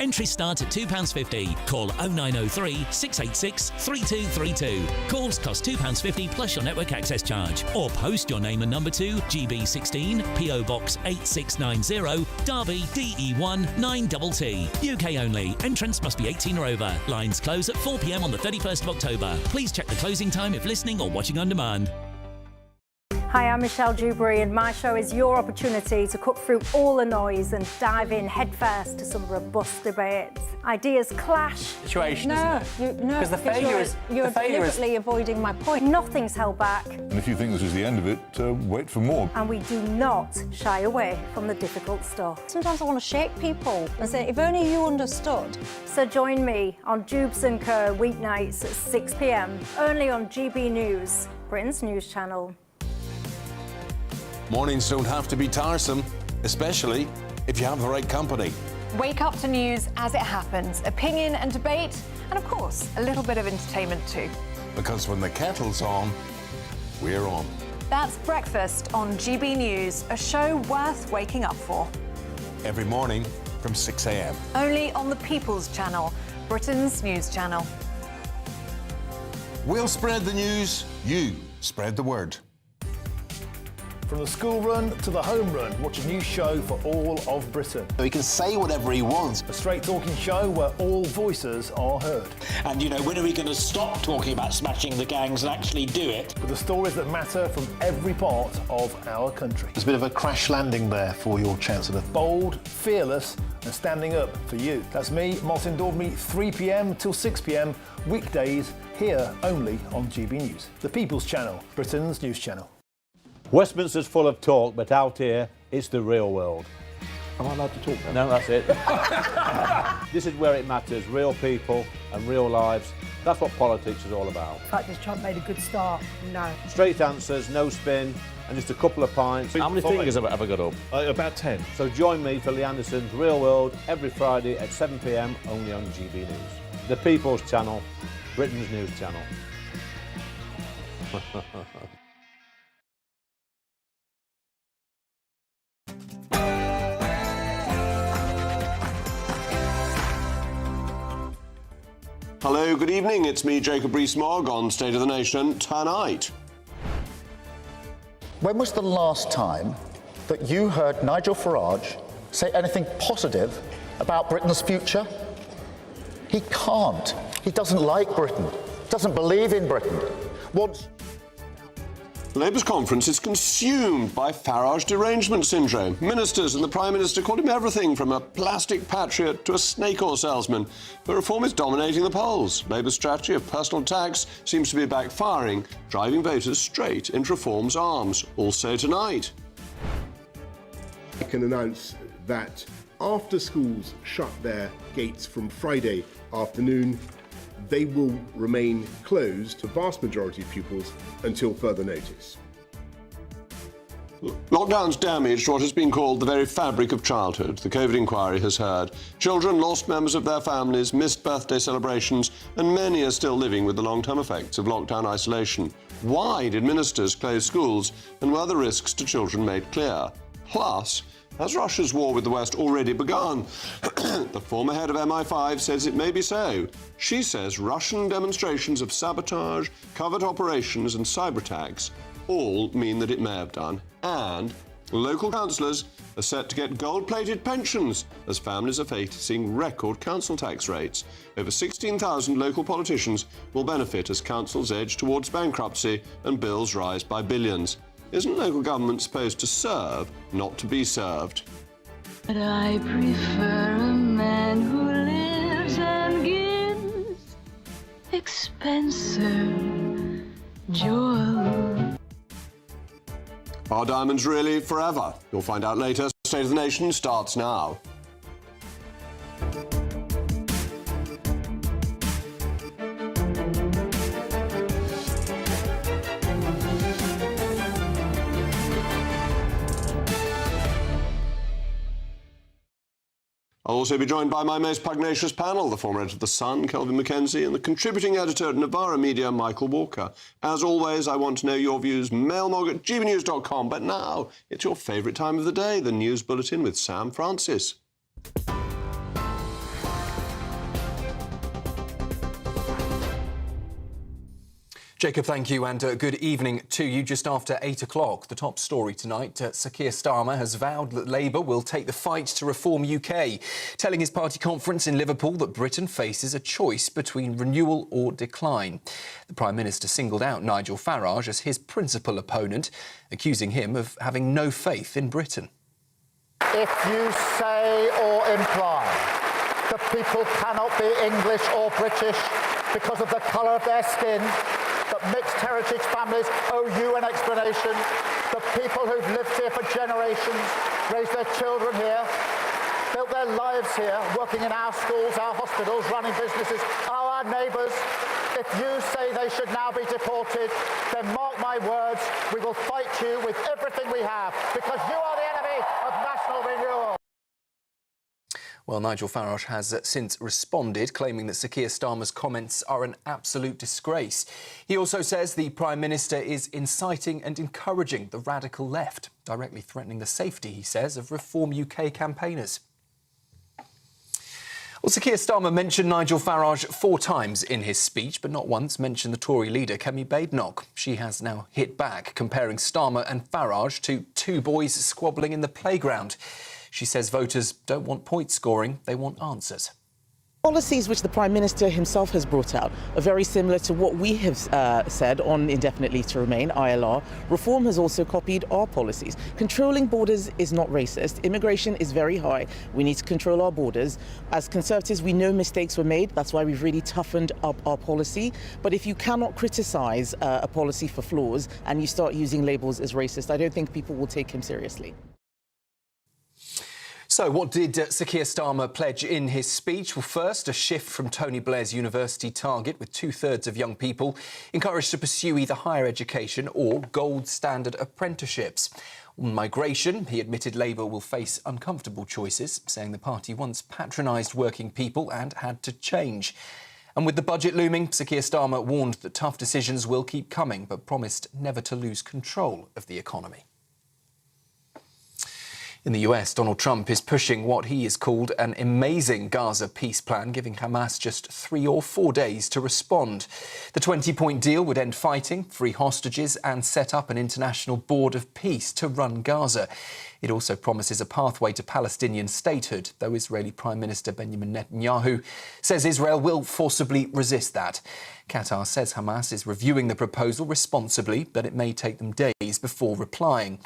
Entries start at £2.50. Call 0903 686 3232. Calls cost £2.50 plus your network access charge. Or post your name and number to GB16 PO Box 8690 Derby DE1 9TT. UK only. Entrance must be 18 or over. Lines close at 4 p.m. on the 31st of October. Please check the closing time if listening or watching on demand. Hi, I'm Michelle Dewberry, and my show is your opportunity to cut through all the noise and dive in headfirst to some robust debates. Ideas clash. Situation, isn't it? Because the failure is you're deliberately avoiding my point. Nothing's held back. And if you think this is the end of it, wait for more. And we do not shy away from the difficult stuff. Sometimes I want to shake people and say, if only you understood. So join me on Dubes & Co. weeknights at 6 p.m, only on GB News, Britain's news channel. Mornings don't have to be tiresome, especially if you have the right company. Wake up to news as it happens, opinion and debate, and of course, a little bit of entertainment too. Because when the kettle's on, we're on. That's Breakfast on GB News, a show worth waking up for. Every morning from 6 a.m. Only on the People's Channel, Britain's news channel. We'll spread the news, you spread the word. From the school run to the home run, watch a new show for all of Britain. He can say whatever he wants. A straight-talking show where all voices are heard. And, you know, when are we going to stop talking about smashing the gangs and actually do it? With the stories that matter from every part of our country. There's a bit of a crash landing there for your Chancellor. Bold, fearless and standing up for you. That's me, Martin Daubney, 3 p.m. till 6 p.m, weekdays, here only on GB News. The People's Channel, Britain's news channel. Westminster's full of talk, but out here, it's the real world. Am I allowed to talk now? No, that's it. This is where it matters, real people and real lives. That's what politics is all about. In fact, has Trump made a good start? No. Straight answers, no spin, and just a couple of pints. How many fingers have I got up? About 10. So join me for Lee Anderson's Real World every Friday at 7 p.m, only on GB News. The People's Channel, Britain's news channel. Hello, good evening. It's me, Jacob Rees-Mogg, on State of the Nation tonight. When was the last time that you heard Nigel Farage say anything positive about Britain's future? He can't. He doesn't like Britain, doesn't believe in Britain. Labour's conference is consumed by Farage derangement syndrome. Ministers and the Prime Minister called him everything from a plastic patriot to a snake oil salesman. But reform is dominating the polls. Labour's strategy of personal tax seems to be backfiring, driving voters straight into reform's arms. Also tonight. I can announce that after schools shut their gates from Friday afternoon, they will remain closed to the vast majority of pupils until further notice. Lockdown's damaged what has been called the very fabric of childhood. The COVID inquiry has heard children lost members of their families, missed birthday celebrations, and many are still living with the long-term effects of lockdown isolation. Why did ministers close schools, and were the risks to children made clear? Plus, has Russia's war with the West already begun? The former head of MI5 says it may be so. She says Russian demonstrations of sabotage, covert operations and cyber attacks all mean that it may have done. And local councillors are set to get gold-plated pensions as families are facing record council tax rates. Over 16,000 local politicians will benefit as councils edge towards bankruptcy and bills rise by billions. Isn't local government supposed to serve, not to be served? But I prefer a man who lives and gives expensive jewels. Are diamonds really forever? You'll find out later. State of the Nation starts now. I'll also be joined by my most pugnacious panel, the former editor of The Sun, Kelvin Mackenzie, and the contributing editor at Novara Media, Michael Walker. As always, I want to know your views. mailmog@gbnews.com. But now, it's your favourite time of the day, the News Bulletin with Sam Francis. Jacob, thank you, and good evening to you. Just after 8 o'clock, the top story tonight, Sir Keir Starmer has vowed that Labour will take the fight to reform UK, telling his party conference in Liverpool that Britain faces a choice between renewal or decline. The Prime Minister singled out Nigel Farage as his principal opponent, accusing him of having no faith in Britain. If you say or imply that people cannot be English or British because of the colour of their skin, that mixed heritage families owe you an explanation, that people who've lived here for generations, raised their children here, built their lives here, working in our schools, our hospitals, running businesses, are our neighbours. If you say they should now be deported, then mark my words, we will fight you with everything we have, because you are the enemy of national renewal. Well, Nigel Farage has since responded, claiming that Sir Keir Starmer's comments are an absolute disgrace. He also says the Prime Minister is inciting and encouraging the radical left, directly threatening the safety, he says, of Reform UK campaigners. Well, Sir Keir Starmer mentioned Nigel Farage 4 times in his speech, but not once mentioned the Tory leader, Kemi Badenoch. She has now hit back, comparing Starmer and Farage to 2 boys squabbling in the playground. She says voters don't want point scoring, they want answers. Policies which the Prime Minister himself has brought out are very similar to what we have said on indefinite leave to remain, ILR. Reform has also copied our policies. Controlling borders is not racist. Immigration is very high. We need to control our borders. As Conservatives, we know mistakes were made. That's why we've really toughened up our policy. But if you cannot criticise a policy for flaws and you start using labels as racist, I don't think people will take him seriously. So what did Sir Keir Starmer pledge in his speech? Well, first, a shift from Tony Blair's university target, with 2/3 of young people encouraged to pursue either higher education or gold standard apprenticeships. On migration, he admitted Labour will face uncomfortable choices, saying the party once patronised working people and had to change. And with the budget looming, Sir Keir Starmer warned that tough decisions will keep coming, but promised never to lose control of the economy. In the US, Donald Trump is pushing what he has called an amazing Gaza peace plan, giving Hamas just 3 or 4 days to respond. The 20-point deal would end fighting, free hostages and set up an international board of peace to run Gaza. It also promises a pathway to Palestinian statehood, though Israeli Prime Minister Benjamin Netanyahu says Israel will forcibly resist that. Qatar says Hamas is reviewing the proposal responsibly, but it may take them days before replying.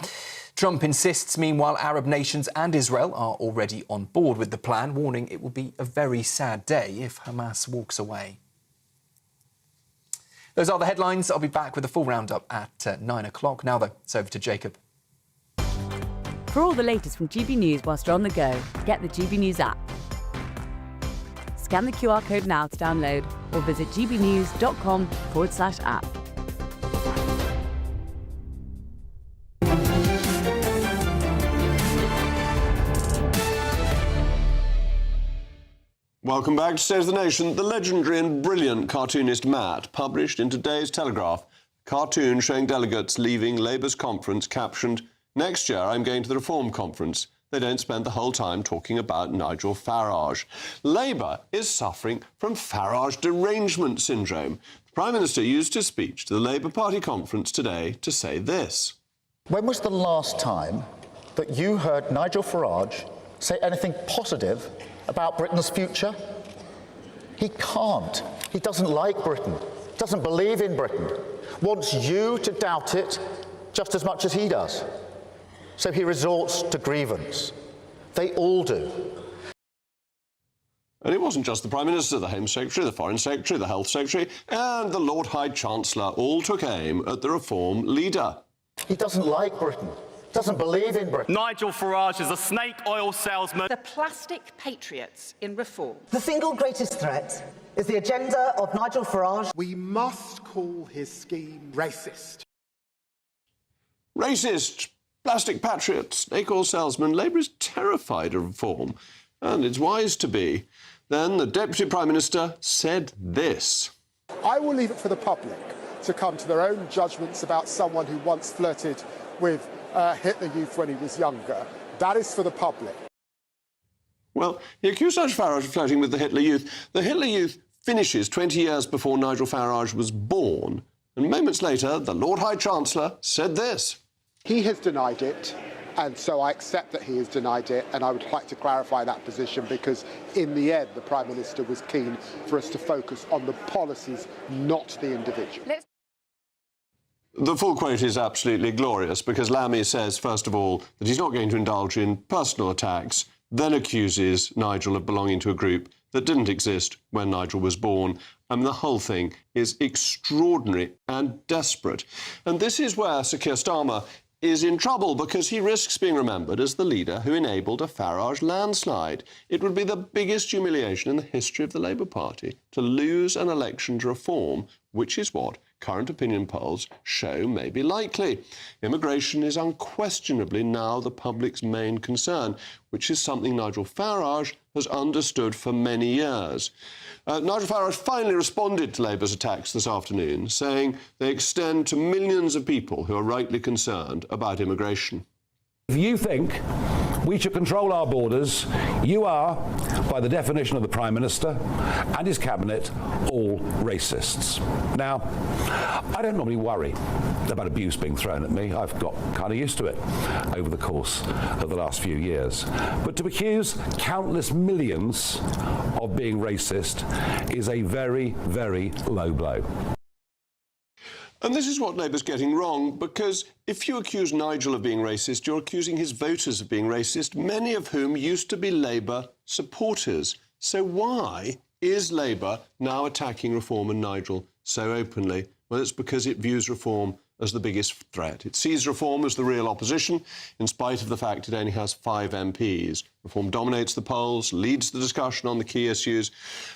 Trump insists, meanwhile, Arab nations and Israel are already on board with the plan, warning it will be a very sad day if Hamas walks away. Those are the headlines. I'll be back with a full roundup at 9 o'clock. Now, though, it's over to Jacob. For all the latest from GB News whilst you're on the go, get the GB News app. Scan the QR code now to download or visit gbnews.com/app. Welcome back to State of the Nation. The legendary and brilliant cartoonist Matt published in today's Telegraph a cartoon showing delegates leaving Labour's conference captioned, "Next year I'm going to the Reform Conference. They don't spend the whole time talking about Nigel Farage." Labour is suffering from Farage derangement syndrome. The Prime Minister used his speech to the Labour Party conference today to say this. When was the last time that you heard Nigel Farage say anything positive about Britain's future? He can't. He doesn't like Britain, doesn't believe in Britain, wants you to doubt it just as much as he does. So he resorts to grievance. They all do. And it wasn't just the Prime Minister, the Home Secretary, the Foreign Secretary, the Health Secretary and the Lord High Chancellor all took aim at the Reform leader. He doesn't like Britain, doesn't believe in Britain. Nigel Farage is a snake oil salesman. The plastic patriots in Reform. The single greatest threat is the agenda of Nigel Farage. We must call his scheme racist. Racist, plastic patriot, snake oil salesman. Labour is terrified of reform, and it's wise to be. Then the Deputy Prime Minister said this. I will leave it for the public to come to their own judgments about someone who once flirted with Hitler Youth when he was younger. That is for the public. Well, he accused Nigel Farage of flirting with the Hitler Youth. The Hitler Youth finishes 20 years before Nigel Farage was born, And moments later, the Lord High Chancellor said this. He has denied it, and so I accept that he has denied it, and I would like to clarify that position because in the end the Prime Minister was keen for us to focus on the policies, not the individual. The full quote is absolutely glorious because Lammy says, first of all, that he's not going to indulge in personal attacks, then accuses Nigel of belonging to a group that didn't exist when Nigel was born. And the whole thing is extraordinary and desperate. And this is where Sir Keir Starmer is in trouble because he risks being remembered as the leader who enabled a Farage landslide. It would be the biggest humiliation in the history of the Labour Party to lose an election to reform, which is what current opinion polls show may be likely. Immigration is unquestionably now the public's main concern, which is something Nigel Farage has understood for many years. Nigel Farage finally responded to Labour's attacks this afternoon, saying they extend to millions of people who are rightly concerned about immigration. If you think we should control our borders, you are, by the definition of the Prime Minister and his cabinet, all racists. Now, I don't normally worry about abuse being thrown at me. I've got kind of used to it over the course of the last few years. But to accuse countless millions of being racist is a very, very low blow. And this is what Labour's getting wrong, because if you accuse Nigel of being racist, you're accusing his voters of being racist, many of whom used to be Labour supporters. So why is Labour now attacking reform and Nigel so openly? Well, it's because it views reform as the biggest threat. It sees reform as the real opposition, in spite of the fact it only has 5 MPs. Reform dominates the polls, leads the discussion on the key issues.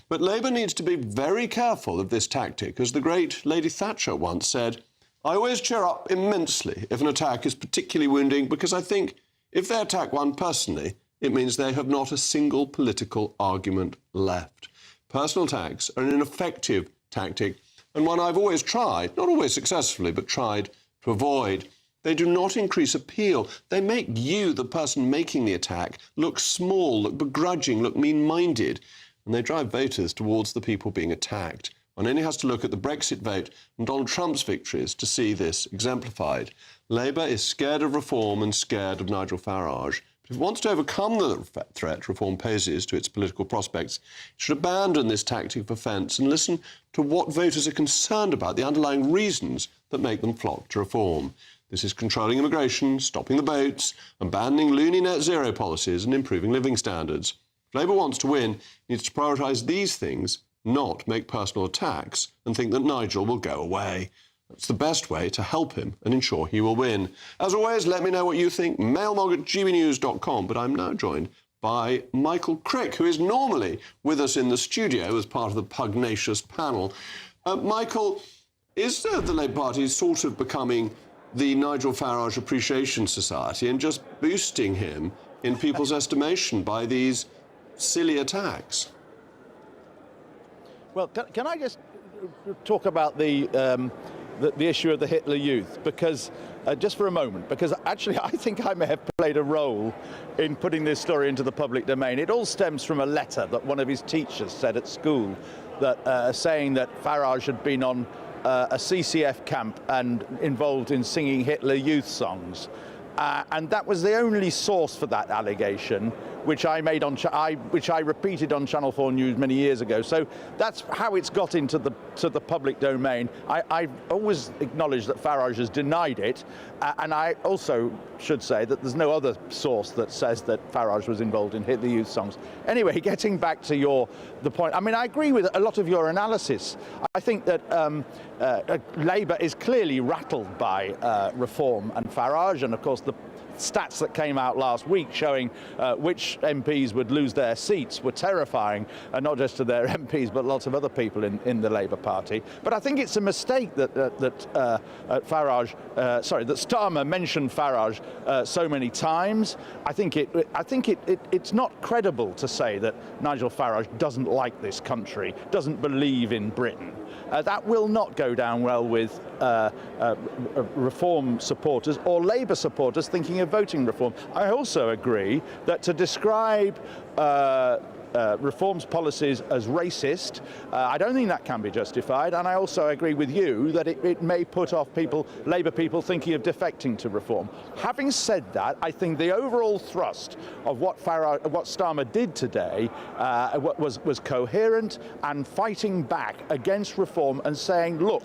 But Labour needs to be very careful of this tactic. As the great Lady Thatcher once said, I always cheer up immensely if an attack is particularly wounding, because I think if they attack one personally, it means they have not a single political argument left. Personal attacks are an ineffective tactic, and one I've always tried, not always successfully, but tried to avoid. They do not increase appeal. They make you, the person making the attack, look small, look begrudging, look mean-minded, and they drive voters towards the people being attacked. One only has to look at the Brexit vote and Donald Trump's victories to see this exemplified. Labour is scared of reform and scared of Nigel Farage. But if it wants to overcome the threat reform poses to its political prospects, it should abandon this tactic of offence and listen to what voters are concerned about, the underlying reasons that make them flock to reform. This is controlling immigration, stopping the boats, abandoning loony net zero policies and improving living standards. If Labour wants to win, it needs to prioritise these things, not make personal attacks and think that Nigel will go away. That's the best way to help him and ensure he will win. As always, let me know what you think. mailmog@gbnews.com. But I'm now joined by Michael Crick, who is normally with us in the studio as part of the pugnacious panel. Michael, is the Labour Party sort of becoming the Nigel Farage Appreciation Society and just boosting him in people's estimation by these silly attacks? Well, can I just talk about the issue of the Hitler Youth, because just for a moment, because actually I think I may have played a role in putting this story into the public domain. It all stems from a letter that one of his teachers said at school, that saying that Farage had been on a CCF camp and involved in singing Hitler Youth songs. And that was the only source for that allegation, which I made on which I repeated on Channel 4 News many years ago. So that's how it's got into the public domain. I've always acknowledged that Farage has denied it, and I also should say that there's no other source that says that Farage was involved in Hitler Youth songs. Anyway, getting back to the point, I mean, I agree with a lot of your analysis. I think that Labour is clearly rattled by reform and Farage, and of course the stats that came out last week showing which MPs would lose their seats were terrifying, not just to their MPs but lots of other people in the Labour Party. But I think it's a mistake that Starmer mentioned Farage so many times. I think it's not credible to say that Nigel Farage doesn't like this country, doesn't believe in Britain. That will not go down well with reform supporters or Labour supporters thinking of voting reform. I also agree that to describe Reform's policies as racist. I don't think that can be justified, and I also agree with you that it may put off people, Labour people, thinking of defecting to Reform. Having said that, I think the overall thrust of what Starmer did today was coherent and fighting back against Reform and saying, look,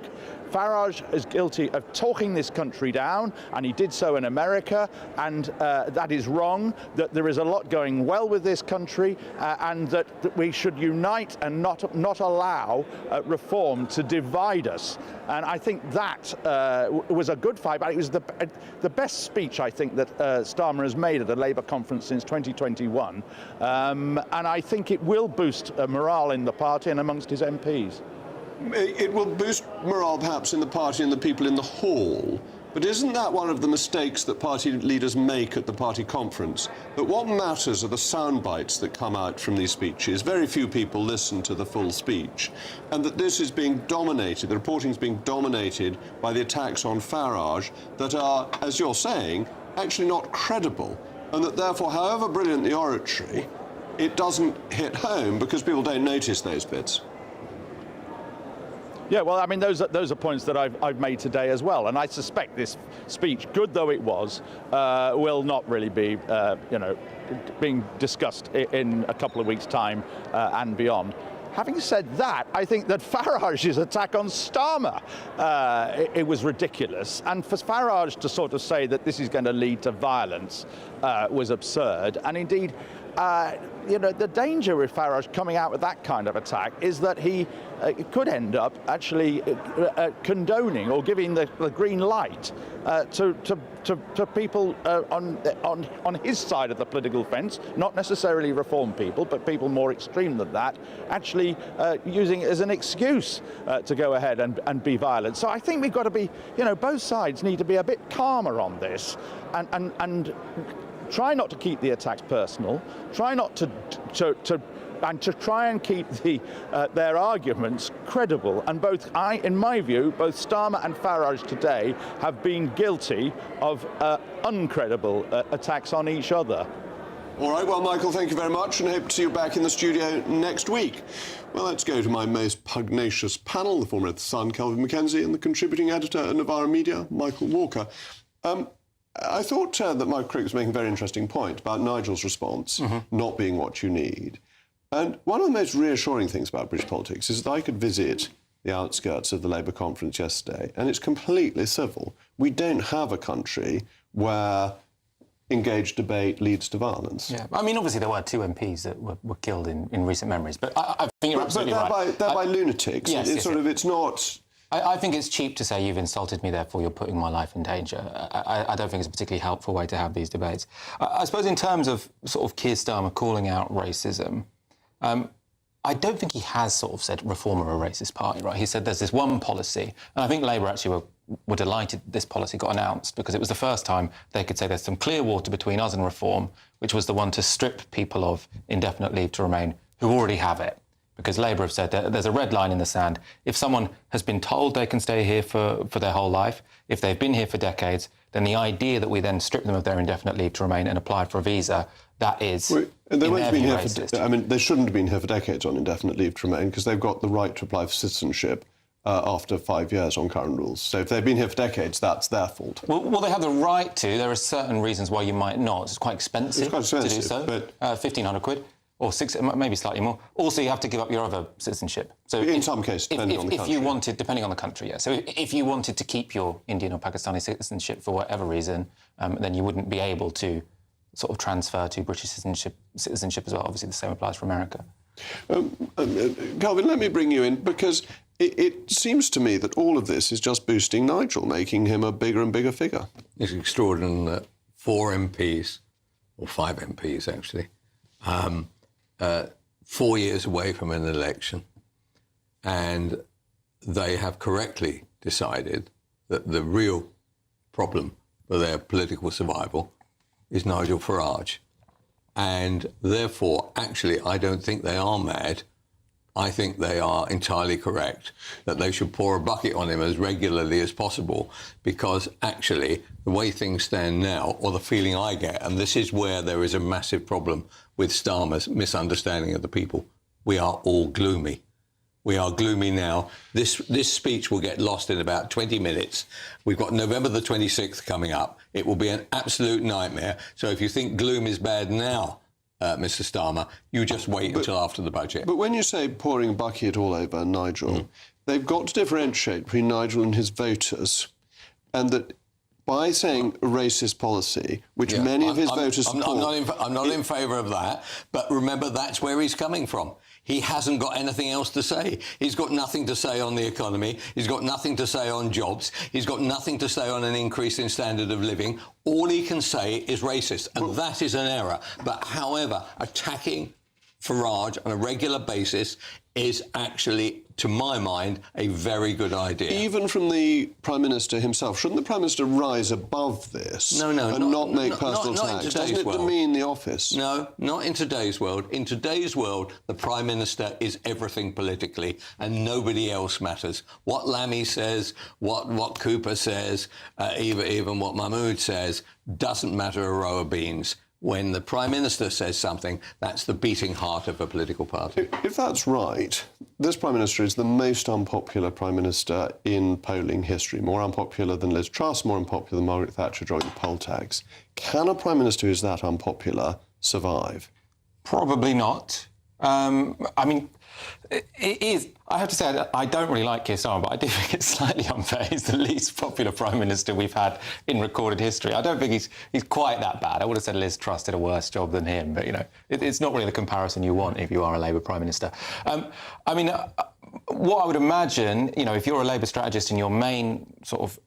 Farage is guilty of talking this country down, and he did so in America, and that is wrong, that there is a lot going well with this country, and that we should unite and not allow Reform to divide us. And I think that was a good fight, but it was the best speech, I think, that Starmer has made at the Labour conference since 2021. And I think it will boost morale in the party and amongst his MPs. It will boost morale perhaps in the party and the people in the hall, but isn't that one of the mistakes that party leaders make at the party conference? That what matters are the sound bites that come out from these speeches. Very few people listen to the full speech, and that this is being dominated, the reporting is being dominated by the attacks on Farage that are, as you're saying, actually not credible, and that therefore, however brilliant the oratory, it doesn't hit home because people don't notice those bits. Yeah, well, I mean, those are points that I've made today as well, and I suspect this speech, good though it was, will not really be, being discussed in a couple of weeks' time and beyond. Having said that, I think that Farage's attack on Starmer, it was ridiculous, and for Farage to sort of say that this is going to lead to violence was absurd, and indeed. The danger with Farage coming out with that kind of attack is that he could end up actually condoning or giving the green light to people on his side of the political fence, not necessarily Reform people, but people more extreme than that, actually using it as an excuse to go ahead and be violent. So I think we've got to be, both sides need to be a bit calmer on this and try not to keep the attacks personal. Try not to try and keep their arguments credible. And in my view, both Starmer and Farage today have been guilty of uncredible attacks on each other. All right, well, Michael, thank you very much, and hope to see you back in the studio next week. Well, let's go to my most pugnacious panel, the former editor Sun, Kelvin Mackenzie, and the contributing editor at Novara Media, Michael Walker. I thought that Mike Crick was making a very interesting point about Nigel's response not being what you need. And one of the most reassuring things about British politics is that I could visit the outskirts of the Labour conference yesterday, and it's completely civil. We don't have a country where engaged debate leads to violence. Yeah, I mean, obviously there were 2 MPs that were killed in recent memories, but I think you're absolutely right. They're by lunatics. Yes, it's not... I think it's cheap to say you've insulted me, therefore you're putting my life in danger. I don't think it's a particularly helpful way to have these debates. I suppose in terms of sort of Keir Starmer calling out racism, I don't think he has sort of said Reform are a racist party, right? He said there's this one policy, and I think Labour actually were delighted this policy got announced because it was the first time they could say there's some clear water between us and Reform, which was the one to strip people of indefinite leave to remain who already have it. Because Labour have said that there's a red line in the sand. If someone has been told they can stay here for their whole life, if they've been here for decades, then the idea that we then strip them of their indefinite leave to remain and apply for a visa, that is and they won't have been here racist. they shouldn't have been here for decades on indefinite leave to remain because they've got the right to apply for citizenship after 5 years on current rules. So if they've been here for decades, that's their fault. Well, they have the right to. There are certain reasons why you might not. It's quite expensive, to do so. But 1,500 quid. Or 6, maybe slightly more. Also, you have to give up your other citizenship. So in some cases, depending on the country. If you wanted, depending on the country, yeah. So if you wanted to keep your Indian or Pakistani citizenship for whatever reason, then you wouldn't be able to sort of transfer to British citizenship as well. Obviously, the same applies for America. Calvin, let me bring you in, because it seems to me that all of this is just boosting Nigel, making him a bigger and bigger figure. It's extraordinary that 4 MPs, or 5 MPs actually, 4 years away from an election, and they have correctly decided that the real problem for their political survival is Nigel Farage. And therefore, actually, I don't think they are mad. I think they are entirely correct that they should pour a bucket on him as regularly as possible, because actually the way things stand now, or the feeling I get, and this is where there is a massive problem with Starmer's misunderstanding of the people. We are all gloomy. We are gloomy now. This speech will get lost in about 20 minutes. We've got November the 26th coming up. It will be an absolute nightmare. So if you think gloom is bad now, Mr. Starmer, you just wait until after the budget. But when you say pouring a bucket all over Nigel, they've got to differentiate between Nigel and his voters, and that by saying a racist policy, which many of his voters support... I'm not in favour of that, but remember, that's where he's coming from. He hasn't got anything else to say. He's got nothing to say on the economy. He's got nothing to say on jobs. He's got nothing to say on an increase in standard of living. All he can say is racist, and that is an error. But, however, attacking Farage on a regular basis is actually, to my mind, a very good idea. Even from the Prime Minister himself, shouldn't the Prime Minister rise above this and not make personal attacks? Doesn't it demean the office? No, not in today's world. In today's world, the Prime Minister is everything politically, and nobody else matters. What Lammy says, what Cooper says, even what Mahmood says, doesn't matter a row of beans. When the Prime Minister says something, that's the beating heart of a political party. If that's right, this Prime Minister is the most unpopular Prime Minister in polling history, more unpopular than Liz Truss, more unpopular than Margaret Thatcher during the poll tax. Can a Prime Minister who's that unpopular survive? Probably not. I mean, it is. I have to say, I don't really like Keir Starmer, but I do think it's slightly unfair. He's the least popular Prime Minister we've had in recorded history. I don't think he's quite that bad. I would have said Liz Truss did a worse job than him, but, you know, it's not really the comparison you want if you are a Labour Prime Minister. I mean, what I would imagine, you know, if you're a Labour strategist and your main sort of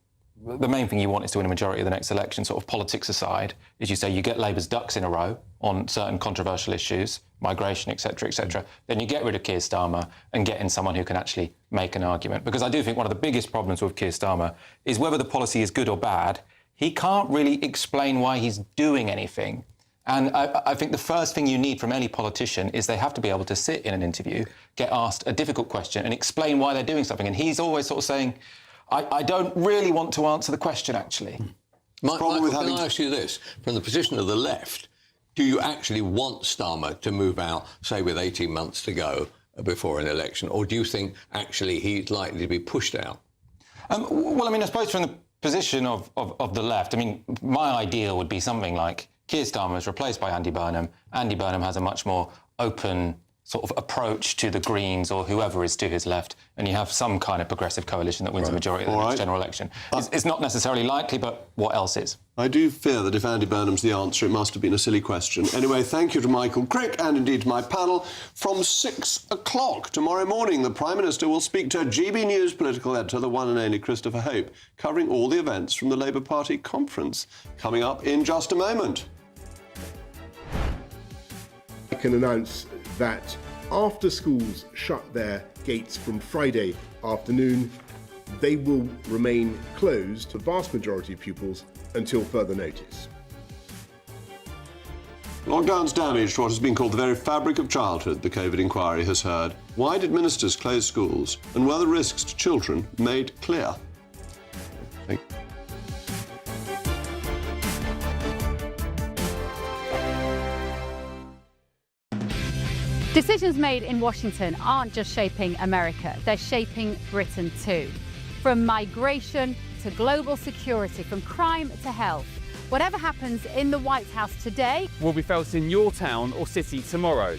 the main thing you want is to win a majority of the next election, sort of politics aside, is you say you get Labour's ducks in a row on certain controversial issues, migration, etc., then you get rid of Keir Starmer and get in someone who can actually make an argument. Because I do think one of the biggest problems with Keir Starmer is whether the policy is good or bad, he can't really explain why he's doing anything. And I think the first thing you need from any politician is they have to be able to sit in an interview, get asked a difficult question and explain why they're doing something. And he's always sort of saying, I don't really want to answer the question, actually. Michael, can I ask you this? From the position of the left, do you actually want Starmer to move out, say, with 18 months to go before an election? Or do you think, actually, he's likely to be pushed out? Well, I mean, I suppose from the position of the left, I mean, my ideal would be something like Keir Starmer is replaced by Andy Burnham. Andy Burnham has a much more open sort of approach to the Greens or whoever is to his left, and you have some kind of progressive coalition that wins a majority of the next general election. It's not necessarily likely, but what else is? I do fear that if Andy Burnham's the answer, it must have been a silly question. Anyway, thank you to Michael Crick and indeed to my panel. From 6 o'clock tomorrow morning, the Prime Minister will speak to GB News political editor, the one and only Christopher Hope, covering all the events from the Labour Party conference. Coming up in just a moment. I can announce that after schools shut their gates from Friday afternoon, they will remain closed to the vast majority of pupils until further notice. Lockdown's damaged what has been called the very fabric of childhood, the COVID inquiry has heard. Why did ministers close schools, and were the risks to children made clear? Thank you. Decisions made in Washington aren't just shaping America, they're shaping Britain too. From migration to global security, from crime to health. Whatever happens in the White House today will be felt in your town or city tomorrow.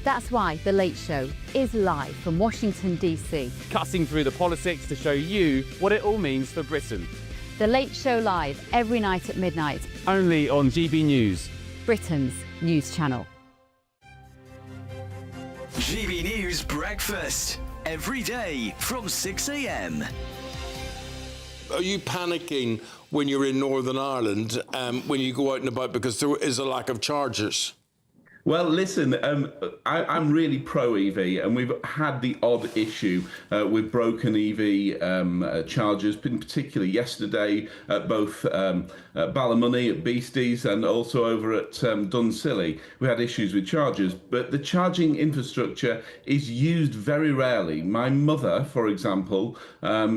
That's why The Late Show is live from Washington, D.C. Cutting through the politics to show you what it all means for Britain. The Late Show live every night at midnight. Only on GB News, Britain's news channel. GB News Breakfast, every day from 6 a.m. Are you panicking when you're in Northern Ireland when you go out and about because there is a lack of chargers? Well, listen, I'm really pro-EV, and we've had the odd issue with broken EV chargers, particularly yesterday at both Ballymoney at Beasties and also over at Dunsilley. We had issues with chargers, but the charging infrastructure is used very rarely. My mother, for example,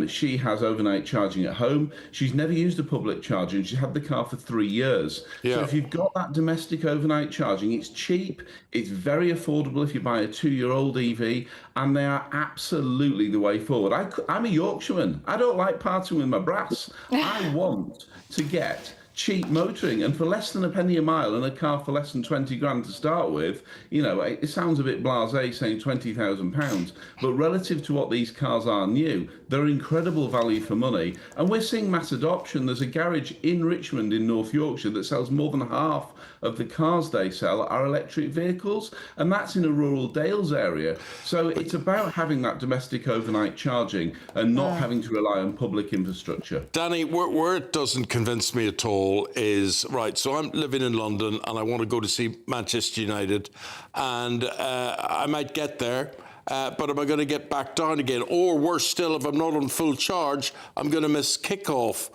she has overnight charging at home. She's never used a public charger, and she's had the car for 3 years. Yeah. So if you've got that domestic overnight charging, it's cheap. cheap, it's very affordable if you buy a 2-year-old EV, and they are absolutely the way forward. I'm a Yorkshireman. I don't like parting with my brass. I want to get cheap motoring, and for less than a penny a mile and a car for less than 20 grand to start with, you know, it sounds a bit blasé saying £20,000, but relative to what these cars are new, they're incredible value for money, and we're seeing mass adoption. There's a garage in Richmond in North Yorkshire that sells more than half of the cars they sell are electric vehicles, and that's in a rural Dales area. So it's about having that domestic overnight charging and not having to rely on public infrastructure. Danny, where it doesn't convince me at all is, right, so I'm living in London and I want to go to see Manchester United, and I might get there, but am I going to get back down again? Or worse still, if I'm not on full charge, I'm going to miss kickoff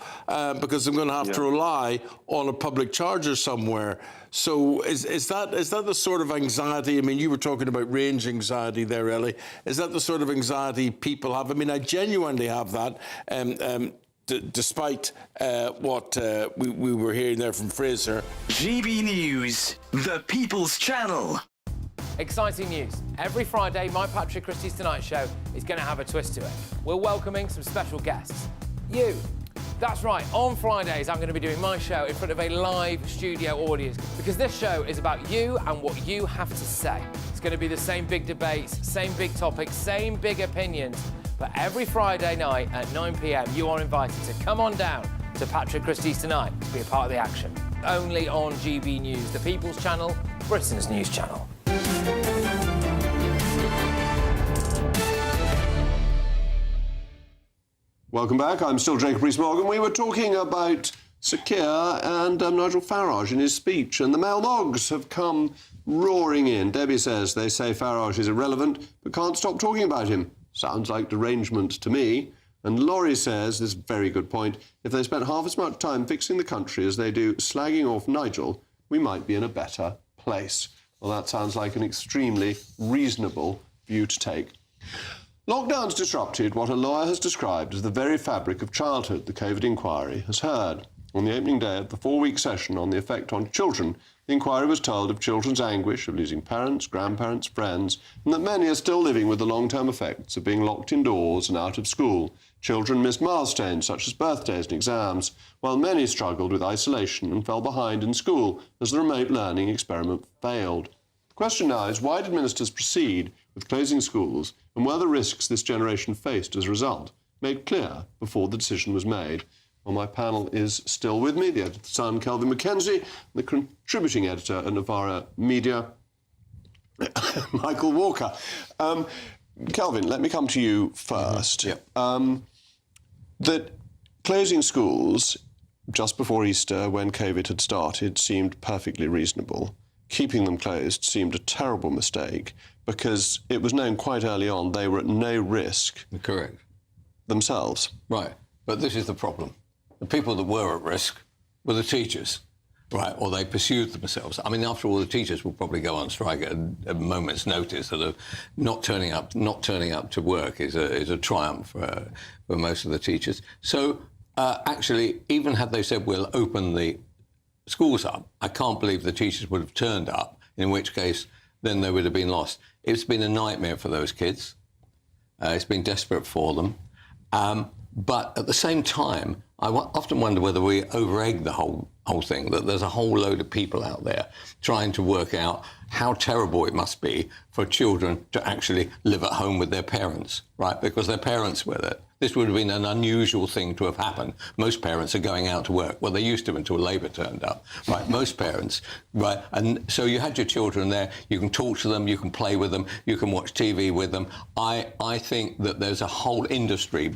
because I'm going to have to rely on a public charger somewhere. So is that the sort of anxiety? I mean, you were talking about range anxiety there, Ellie. Is that the sort of anxiety people have? I mean, I genuinely have that. Despite what we were hearing there from Fraser. GB News, the People's Channel. Exciting news. Every Friday, my Patrick Christie's Tonight Show is going to have a twist to it. We're welcoming some special guests. You. That's right, on Fridays, I'm going to be doing my show in front of a live studio audience because this show is about you and what you have to say. It's going to be the same big debates, same big topics, same big opinions. But every Friday night at 9 p.m, you are invited to come on down to Patrick Christie's Tonight to be a part of the action. Only on GB News, the People's Channel, Britain's news channel. Welcome back. I'm still Jacob Rees-Mogg, and we were talking about Sir Keir and Nigel Farage in his speech, and the mailbogs have come roaring in. Debbie says they say Farage is irrelevant, but can't stop talking about him. Sounds like derangement to me. And Laurie says, this very good point, if they spent half as much time fixing the country as they do slagging off Nigel, we might be in a better place. Well, that sounds like an extremely reasonable view to take. Lockdown's disrupted what a lawyer has described as the very fabric of childhood, the COVID inquiry has heard. On the opening day of the 4-week session on the effect on children, the inquiry was told of children's anguish of losing parents, grandparents, friends, and that many are still living with the long-term effects of being locked indoors and out of school. Children missed milestones such as birthdays and exams, while many struggled with isolation and fell behind in school as the remote learning experiment failed. The question now is, why did ministers proceed with closing schools, and were the risks this generation faced as a result made clear before the decision was made? Well, my panel is still with me, the editor of The Sun, Kelvin McKenzie, the contributing editor at Novara Media, Michael Walker. Kelvin, let me come to you first. That closing schools just before Easter, when COVID had started, seemed perfectly reasonable. Keeping them closed seemed a terrible mistake because it was known quite early on they were at no risk. Correct. Themselves. Right. But this is the problem. The people that were at risk were the teachers, right? Or they pursued themselves. I mean, after all, the teachers will probably go on strike at a moment's notice. That not turning up to work is a triumph for most of the teachers. So actually, even had they said we'll open the schools up, I can't believe the teachers would have turned up. In which case, then they would have been lost. It's been a nightmare for those kids. It's been desperate for them. But at the same time, I often wonder whether we over-egg the whole thing, that there's a whole load of people out there trying to work out how terrible it must be for children to actually live at home with their parents, right? Because their parents were there. This would have been an unusual thing to have happened. Most parents are going out to work. Well, they used to until Labour turned up, right? Most parents, right? And so you had your children there. You can talk to them. You can play with them. You can watch TV with them. I think that there's a whole industry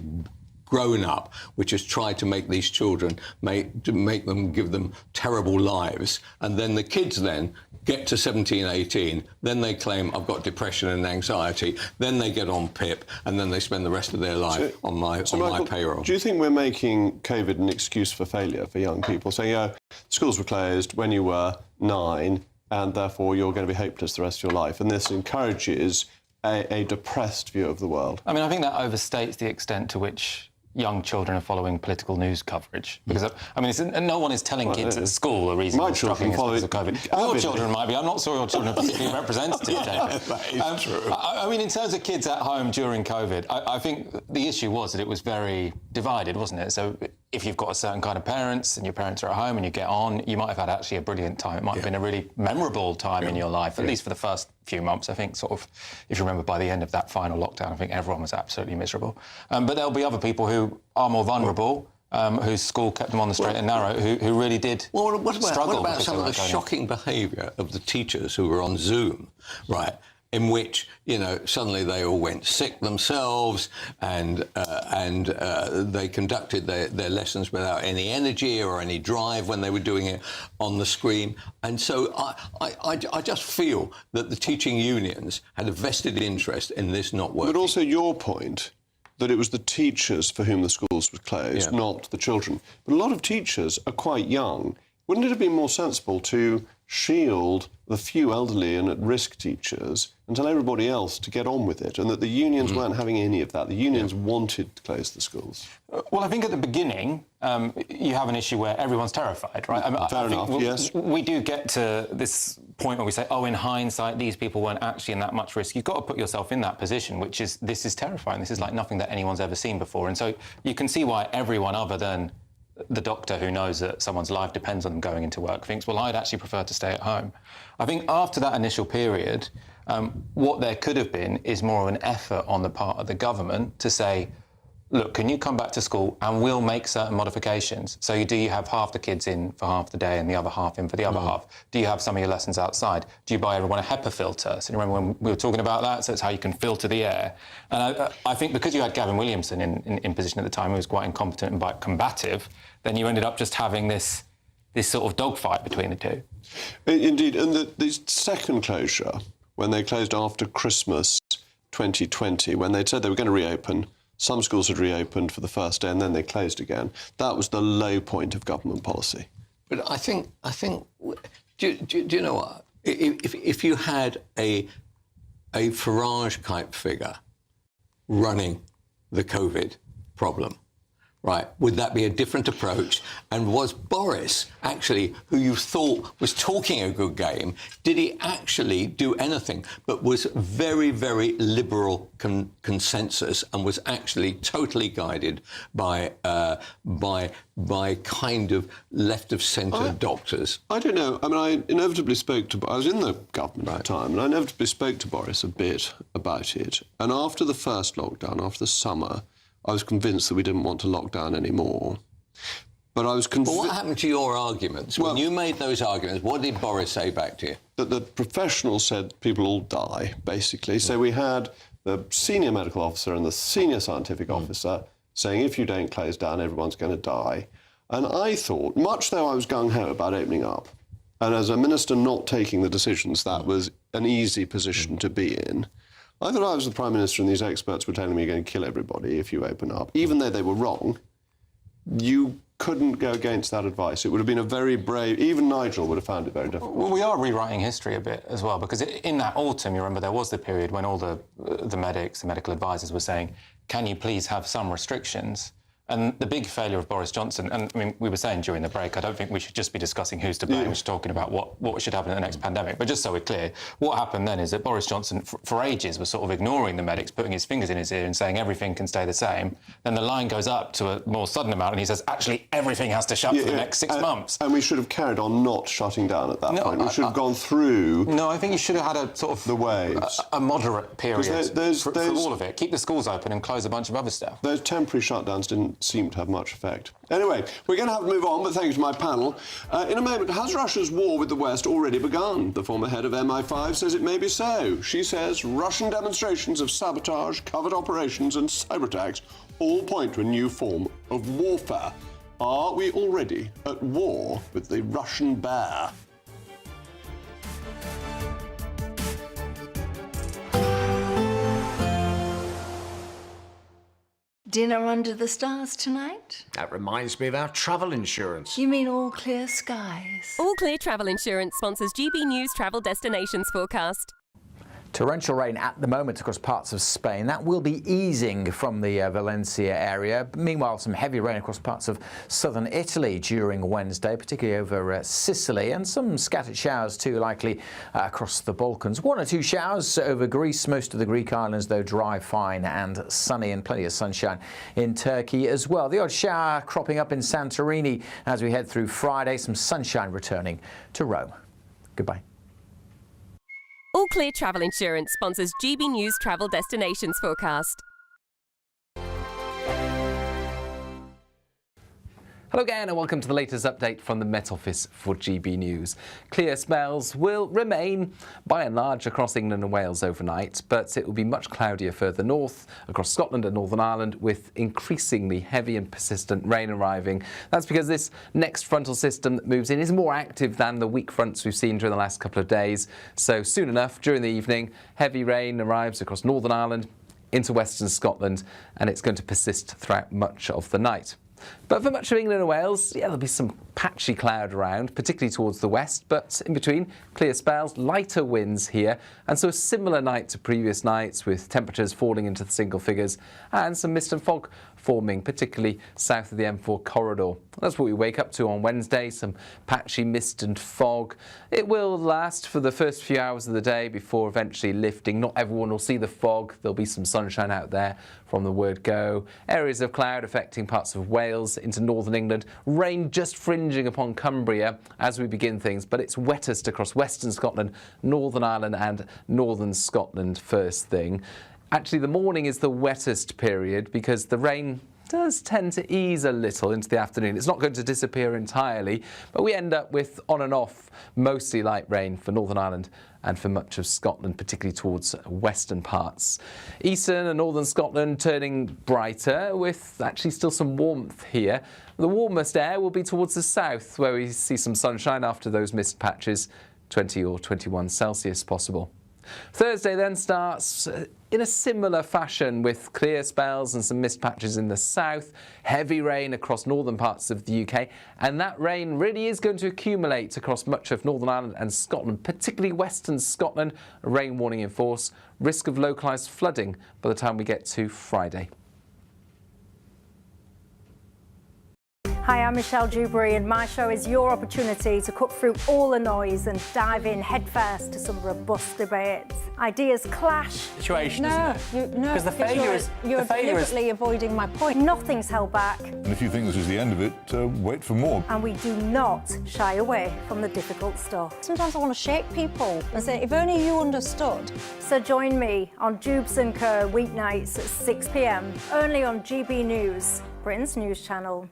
grown up, which has tried to make these children, give them terrible lives. And then the kids then get to 17, 18, then they claim, I've got depression and anxiety, then they get on PIP, and then they spend the rest of their life on my payroll. Do you think we're making COVID an excuse for failure for young people? Saying, oh, schools were closed when you were 9, and therefore you're going to be hopeless the rest of your life, and this encourages a depressed view of the world? I mean, I think that overstates the extent to which young children are following political news coverage? Because, I mean, no one is telling kids at school the reason they're struggling is because of COVID. Your children might be. I'm not sure your children are particularly representative, David. That is true. I mean, in terms of kids at home during COVID, I think the issue was that it was very divided, wasn't it? So if you've got a certain kind of parents and your parents are at home and you get on, you might have had actually a brilliant time. It might have been a really memorable time in your life, at least for the first few months. I think sort of, if you remember, by the end of that final lockdown, I think everyone was absolutely miserable. But there'll be other people who are more vulnerable, whose school kept them on the straight and narrow, who really did struggle. What about some of the shocking behaviour of the teachers who were on Zoom, right? In which, you know, suddenly they all went sick themselves and they conducted their lessons without any energy or any drive when they were doing it on the screen. And so I just feel that the teaching unions had a vested interest in this not working. But also your point that it was the teachers for whom the schools were closed, not the children. But a lot of teachers are quite young. Wouldn't it have been more sensible to shield the few elderly and at-risk teachers and tell everybody else to get on with it, and that the unions weren't having any of that? The unions wanted to close the schools. Well, I think at the beginning, you have an issue where everyone's terrified, right? Fair enough, yes. We do get to this point where we say, oh, in hindsight, these people weren't actually in that much risk. You've got to put yourself in that position, which is, this is terrifying. This is like nothing that anyone's ever seen before. And so you can see why everyone other than the doctor who knows that someone's life depends on them going into work thinks, well, I'd actually prefer to stay at home. I think after that initial period, what there could have been is more of an effort on the part of the government to say, look, can you come back to school and we'll make certain modifications? So do you have half the kids in for half the day and the other half in for the other half? Do you have some of your lessons outside? Do you buy everyone a HEPA filter? So remember when we were talking about that? So it's how you can filter the air. And I think because you had Gavin Williamson in position at the time, who was quite incompetent and quite combative, then you ended up just having this sort of dogfight between the two. Indeed, and the second closure, when they closed after Christmas 2020, when they said they were going to reopen, some schools had reopened for the first day and then they closed again. That was the low point of government policy. But I think. Do you know what? If you had a Farage-type figure running the COVID problem, right, would that be a different approach? And was Boris actually, who you thought was talking a good game, did he actually do anything but was very, very liberal consensus and was actually totally guided by kind of left-of-centre doctors? I don't know. I mean, I inevitably spoke to... I was in the government at the time, and I inevitably spoke to Boris a bit about it. And after the first lockdown, after the summer, I was convinced that we didn't want to lock down anymore. But I was convinced... But what happened to your arguments? When you made those arguments, what did Boris say back to you? That the professionals said people all die, basically. So we had the senior medical officer and the senior scientific officer saying, if you don't close down, everyone's going to die. And I thought, much though I was gung-ho about opening up, and as a minister not taking the decisions, that was an easy position to be in, I thought I was the Prime Minister and these experts were telling me you're going to kill everybody if you open up. Even though they were wrong, you couldn't go against that advice. It would have been a very brave... Even Nigel would have found it very difficult. Well, we are rewriting history a bit as well, because in that autumn, you remember, there was the period when all the medics, the medical advisors were saying, can you please have some restrictions? And the big failure of Boris Johnson, and I mean, we were saying during the break, I don't think we should just be discussing who's to blame, we're just talking about what should happen in the next pandemic. But just so we're clear, what happened then is that Boris Johnson, for ages, was sort of ignoring the medics, putting his fingers in his ear and saying everything can stay the same. Then the line goes up to a more sudden amount and he says, actually, everything has to shut for the next 6 months. And we should have carried on not shutting down at that point. We should have gone through... No, I think you should have had a sort of... The waves. A moderate period for all of it. Keep the schools open and close a bunch of other stuff. Those temporary shutdowns didn't seem to have much effect. Anyway, we're going to have to move on, but thank you to my panel. In a moment, has Russia's war with the West already begun? The former head of MI5 says it may be so. She says Russian demonstrations of sabotage, covert operations and cyber attacks all point to a new form of warfare. Are we already at war with the Russian bear? Dinner under the stars tonight? That reminds me of our travel insurance. You mean all clear skies? All Clear Travel Insurance sponsors GB News travel destinations forecast. Torrential rain at the moment across parts of Spain. That will be easing from the Valencia area. Meanwhile, some heavy rain across parts of southern Italy during Wednesday, particularly over Sicily, and some scattered showers too likely across the Balkans. 1 or 2 showers over Greece. Most of the Greek islands, though, dry, fine and sunny, and plenty of sunshine in Turkey as well. The odd shower cropping up in Santorini as we head through Friday. Some sunshine returning to Rome. Goodbye. All Clear Travel Insurance sponsors GB News Travel Destinations Forecast. Hello again and welcome to the latest update from the Met Office for GB News. Clear spells will remain by and large across England and Wales overnight, but it will be much cloudier further north across Scotland and Northern Ireland with increasingly heavy and persistent rain arriving. That's because this next frontal system that moves in is more active than the weak fronts we've seen during the last couple of days. So soon enough, during the evening, heavy rain arrives across Northern Ireland into western Scotland, and it's going to persist throughout much of the night. But for much of England and Wales, there'll be some patchy cloud around, particularly towards the west, but in between, clear spells, lighter winds here, and so a similar night to previous nights with temperatures falling into the single figures and some mist and fog forming, particularly south of the M4 corridor. That's what we wake up to on Wednesday, some patchy mist and fog. It will last for the first few hours of the day before eventually lifting. Not everyone will see the fog. There'll be some sunshine out there from the word go. Areas of cloud affecting parts of Wales into northern England. Rain just fringing upon Cumbria as we begin things, but it's wettest across western Scotland, Northern Ireland and northern Scotland first thing. Actually, the morning is the wettest period because the rain does tend to ease a little into the afternoon. It's not going to disappear entirely, but we end up with on and off mostly light rain for Northern Ireland and for much of Scotland, particularly towards western parts. Eastern and northern Scotland turning brighter with actually still some warmth here. The warmest air will be towards the south where we see some sunshine after those mist patches, 20 or 21 Celsius possible. Thursday then starts in a similar fashion with clear spells and some mist patches in the south, heavy rain across northern parts of the UK, and that rain really is going to accumulate across much of Northern Ireland and Scotland, particularly western Scotland. A rain warning in force, risk of localised flooding by the time we get to Friday. Hi, I'm Michelle Dewberry and my show is your opportunity to cut through all the noise and dive in headfirst to some robust debates. Ideas clash. Situation, No, Because the failure is... You're deliberately avoiding my point. Nothing's held back. And if you think this is the end of it, wait for more. And we do not shy away from the difficult stuff. Sometimes I want to shake people and say, if only you understood. So join me on Dubes & Co. weeknights at 6 p.m. only on GB News, Britain's news channel.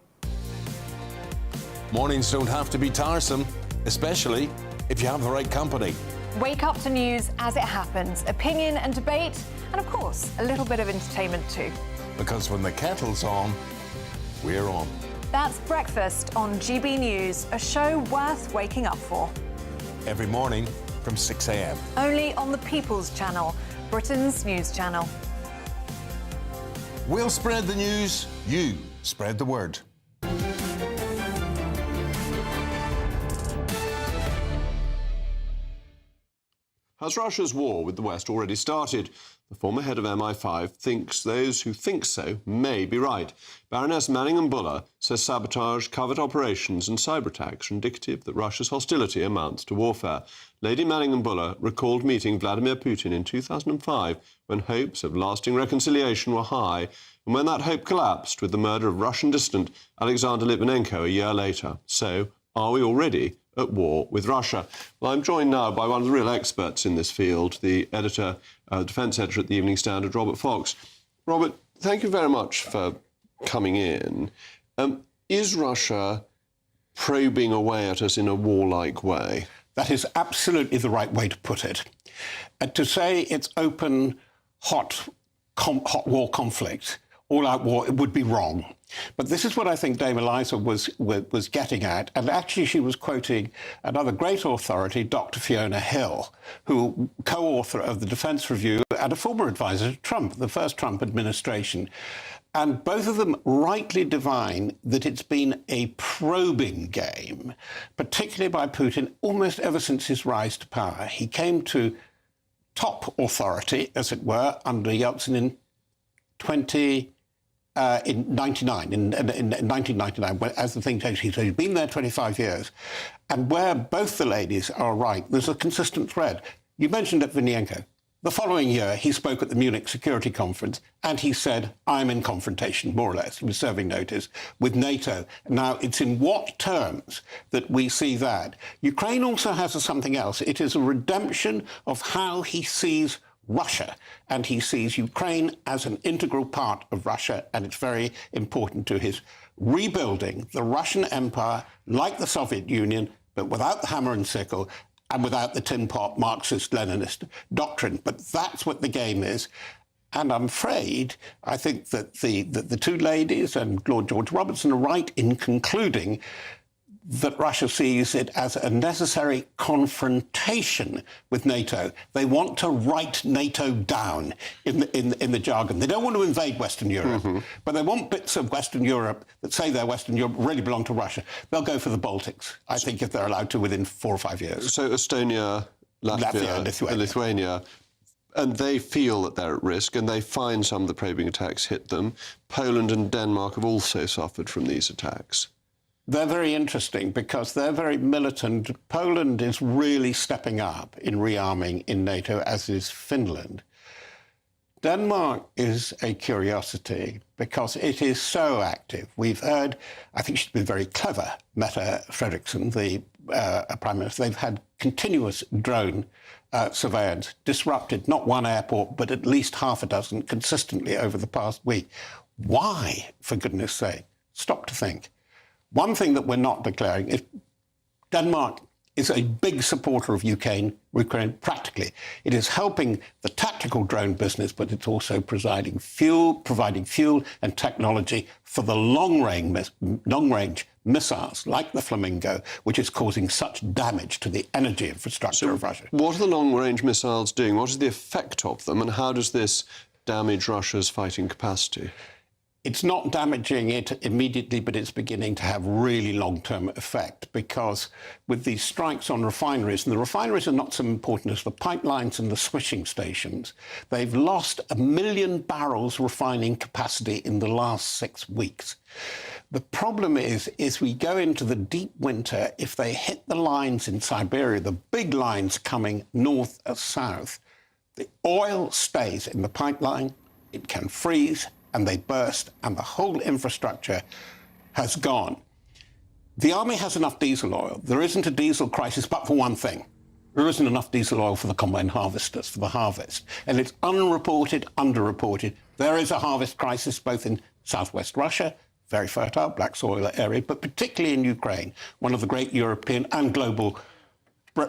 Mornings don't have to be tiresome, especially if you have the right company. Wake up to news as it happens, opinion and debate, and of course, a little bit of entertainment too. Because when the kettle's on, we're on. That's Breakfast on GB News, a show worth waking up for. Every morning from 6 a.m. Only on the People's Channel, Britain's news channel. We'll spread the news, you spread the word. Has Russia's war with the West already started? The former head of MI5 thinks those who think so may be right. Baroness Manningham-Buller says sabotage, covert operations and cyber attacks are indicative that Russia's hostility amounts to warfare. Lady Manningham-Buller recalled meeting Vladimir Putin in 2005 when hopes of lasting reconciliation were high and when that hope collapsed with the murder of Russian dissident Alexander Litvinenko a year later. So, are we already at war with Russia? Well, I'm joined now by one of the real experts in this field, the editor, defence editor at the Evening Standard, Robert Fox. Robert, thank you very much for coming in. Is Russia probing away at us in a warlike way? That is absolutely the right way to put it. To say it's open, hot war conflict, all-out war, it would be wrong. But this is what I think Dame Eliza was getting at, and actually she was quoting another great authority, Dr. Fiona Hill, who co-author of the Defence Review and a former advisor to Trump, the first Trump administration. And both of them rightly divine that it's been a probing game, particularly by Putin, almost ever since his rise to power. He came to top authority, as it were, under Yeltsin in 1999, as the thing changed. So he's been there 25 years. And where both the ladies are right, there's a consistent thread. You mentioned Litvinenko. The following year, he spoke at the Munich Security Conference, and he said, I'm in confrontation, more or less. He was serving notice with NATO. Now, it's in what terms that we see that? Ukraine also has something else. It is a redemption of how he sees Russia, and he sees Ukraine as an integral part of Russia, and it's very important to his rebuilding the Russian Empire like the Soviet Union, but without the hammer and sickle, and without the tin pot Marxist-Leninist doctrine. But that's what the game is. And I'm afraid, I think that the two ladies and Lord George Robertson are right in concluding that Russia sees it as a necessary confrontation with NATO. They want to write NATO down in the jargon. They don't want to invade Western Europe, but they want bits of Western Europe that say they're Western Europe really belong to Russia. They'll go for the Baltics, I think, if they're allowed to within 4 or 5 years. So Estonia, Latvia, Lithuania. And they feel that they're at risk, and they find some of the probing attacks hit them. Poland and Denmark have also suffered from these attacks. They're very interesting because they're very militant. Poland is really stepping up in rearming in NATO, as is Finland. Denmark is a curiosity because it is so active. We've heard, I think she's been very clever, Mette Frederiksen, the Prime Minister. They've had continuous drone surveillance, disrupted not one airport, but at least half a dozen consistently over the past week. Why, for goodness sake? Stop to think. One thing that we're not declaring is Denmark is a big supporter of Ukraine practically. It is helping the tactical drone business, but it's also providing fuel and technology for the long-range missiles like the Flamingo, which is causing such damage to the energy infrastructure of Russia. What are the long-range missiles doing? What is the effect of them, and how does this damage Russia's fighting capacity? It's not damaging it immediately, but it's beginning to have really long-term effect because with these strikes on refineries, and the refineries are not so important as the pipelines and the switching stations, they've lost 1 million barrels refining capacity in the last 6 weeks. The problem is we go into the deep winter, if they hit the lines in Siberia, the big lines coming north or south, the oil stays in the pipeline, it can freeze, and they burst, and the whole infrastructure has gone. The army has enough diesel oil. There isn't a diesel crisis, but for one thing. There isn't enough diesel oil for the combine harvesters, for the harvest. And it's unreported, underreported. There is a harvest crisis both in southwest Russia, very fertile, black soil area, but particularly in Ukraine, one of the great European and global